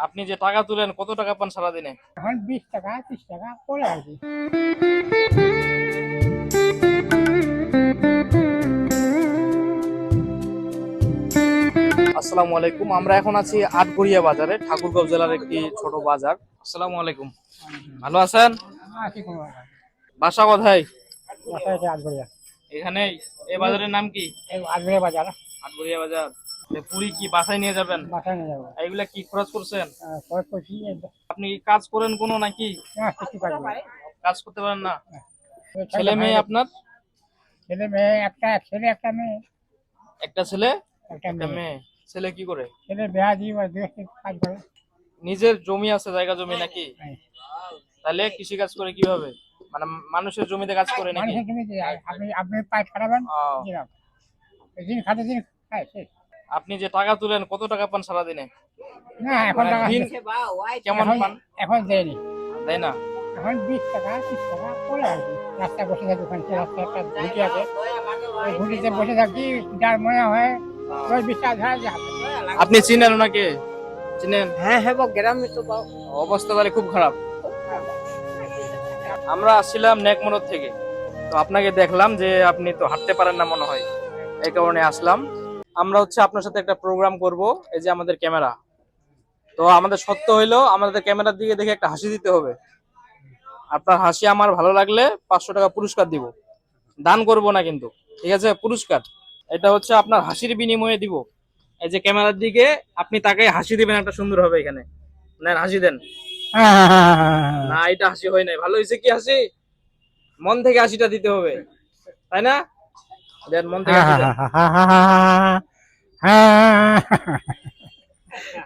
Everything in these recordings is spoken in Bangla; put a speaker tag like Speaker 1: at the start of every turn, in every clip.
Speaker 1: আপনি যে টাকা তুলেন কত টাকা পান সারাদিনে?
Speaker 2: এখন 20 টাকা 30 টাকা পড়ে আর কি।
Speaker 1: আসসালামু আলাইকুম। আমরা এখন আছি আটঘরিয়া বাজারে, ঠাকুরগাঁও জেলার একটি ছোট বাজার। আসসালামু আলাইকুম, ভালো আছেন?
Speaker 2: আছি কোনো ব্যাপার না।
Speaker 1: বাসা কোথায়?
Speaker 2: বাসায় এসে আটঘরিয়া।
Speaker 1: এখানে এই বাজারের নাম কি?
Speaker 2: এই আটঘরিয়া বাজার।
Speaker 1: আটঘরিয়া বাজার। পুরি কি বাসায় নিয়ে যাবেন?
Speaker 2: বাসায় নিয়ে যাবো।
Speaker 1: এইগুলা কি খরচ করছেন?
Speaker 2: খরচ করছি
Speaker 1: আপনি কি কাজ করেন কোনো নাকি?
Speaker 2: কিছু পারি না।
Speaker 1: কাজ করতে পারেন না? ছেলে মেয়ে আপনার?
Speaker 2: ছেলে মেয়ে একটা ছেলে একটা মেয়ে।
Speaker 1: একটা ছেলে
Speaker 2: একটা
Speaker 1: একটা
Speaker 2: মেয়ে।
Speaker 1: মেয়ে। ছেলে কি করে?
Speaker 2: ছেলে বেড়া দিয়ে বা গৃহস্থী কাজ করে।
Speaker 1: নিজের জমি আছে, জায়গা জমি নাকি?
Speaker 2: হ্যাঁ।
Speaker 1: তাহলে কৃষি কাজ করে কিভাবে? মানে মানুষের জমিতে কাজ করে নাকি?
Speaker 2: মানুষের জমিতে আপনি আপনি পায়ে খাটাবেন
Speaker 1: ও,
Speaker 2: দিলাম। দিন খাতে দিন খায় শেষ।
Speaker 1: আপনি যে টাকা তুলেন কত টাকা পান সারাদিনে?
Speaker 2: না এখন টাকা
Speaker 1: দিন কেমন
Speaker 2: এখন
Speaker 1: পান?
Speaker 2: এখন দেয়নি।
Speaker 1: তাই না?
Speaker 2: এখন 20 টাকা 30 টাকা পড়ে আর কি। রাস্তায় বসে থাকি, ওখানে রাস্তায় একটা ঘুটি আছে, ওই ঘুটিতে বসে থাকি, যার মনে হয় 10-20 টাকা ধার যায়।
Speaker 1: আপনি চিনেন ওনাকে? চিনেন?
Speaker 2: হ্যাঁ হ্যাঁ, গ্রামে তো
Speaker 1: অবস্থা তাহলে খুব খারাপ। আমরা আসছিলাম নেকমরদ থেকে, তো আপনাকে দেখলাম যে আপনি তো হাঁটতে পারেন না মনে হয়, এই কারণে আসলাম। আমরা হচ্ছে আপনার সাথে একটা প্রোগ্রাম করব। এই যে আমাদের ক্যামেরা, তো আমাদের সত্য হইলো আমাদের ক্যামেরার দিকে দেখে একটা হাসি দিতে হবে। আপনার হাসি আমার ভালো লাগলে 500 টাকা পুরস্কার দিব। দান করব না কিন্তু, ঠিক আছে? পুরস্কার এটা হচ্ছে আপনার হাসির বিনিময়ে দিব। এই যে ক্যামেরার দিকে আপনি তাকে হাসি দিবেন, একটা সুন্দর হবে এখানে। নেন হাসি দেন। না, এটা হাসি হয় নাই। ভালো হয়েছে কি হাসি? মন থেকে হাসিটা দিতে হবে, তাই না? দেন মন থেকে হাসি দেন।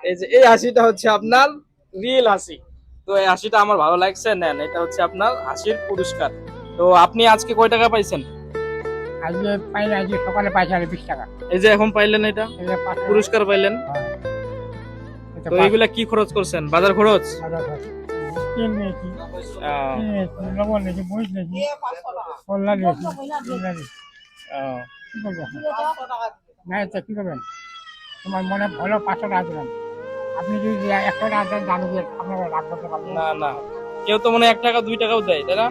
Speaker 1: এই যে এই হাসিটা হচ্ছে আপনার রিয়েল হাসি। তো এই হাসিটা আমার ভালো লাগছে, নেন এটা হচ্ছে আপনার হাসির পুরস্কার। তো আপনি আজকে কয় টাকা পাইছেন?
Speaker 2: আজকে পাইলে, আজকে সকালে পাইছি 20 টাকা।
Speaker 1: এই যে এখন পাইলেন এটা
Speaker 2: এই যে 5
Speaker 1: পুরস্কার পাইলেন।
Speaker 2: এটা
Speaker 1: তো এইগুলা কি খরচ করছেন? বাজার খরচ?
Speaker 2: তিন নিয়েছি,
Speaker 1: আহ,
Speaker 2: লবণ নিয়েছি, মরিচ নিয়েছি, কল্লা নিয়েছি,
Speaker 1: আহ,
Speaker 2: কি করবো এখন? না এটা কি করবেন? তোমার মনে ভালো 500 টাকা দিলাম। আপনি যদি 100 টাকা দেন, আমি দিয়ে আপনাকে রাগ করতে পারবো না।
Speaker 1: না না, কেউ তো মনে হয় 1 টাকা 2 টাকাও দেয়, তাই না?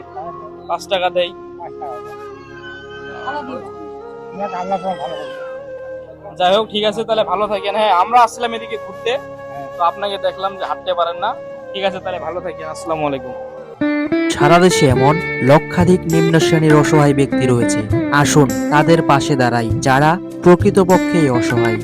Speaker 1: 5 টাকা দেয়।
Speaker 2: 5 টাকা দেন। যাক, আল্লাহ তোমার ভালো করবে।
Speaker 1: যাই হোক, ঠিক আছে, তাহলে ভালো থাকেন। হ্যাঁ, আমরা আসছিলাম এদিকে ঘুরতে, তো আপনাকে দেখলাম যে হাঁটতে পারেন না। ঠিক আছে, তাহলে ভালো থাকেন। আসসালামু আলাইকুম।
Speaker 3: সারা দেশে এমন লক্ষাধিক নিম্ন শ্রেণীর অসহায় ব্যক্তি রয়েছে। আসুন তাদের পাশে দাঁড়াই, যারা প্রকৃতপক্ষেই অসহায়।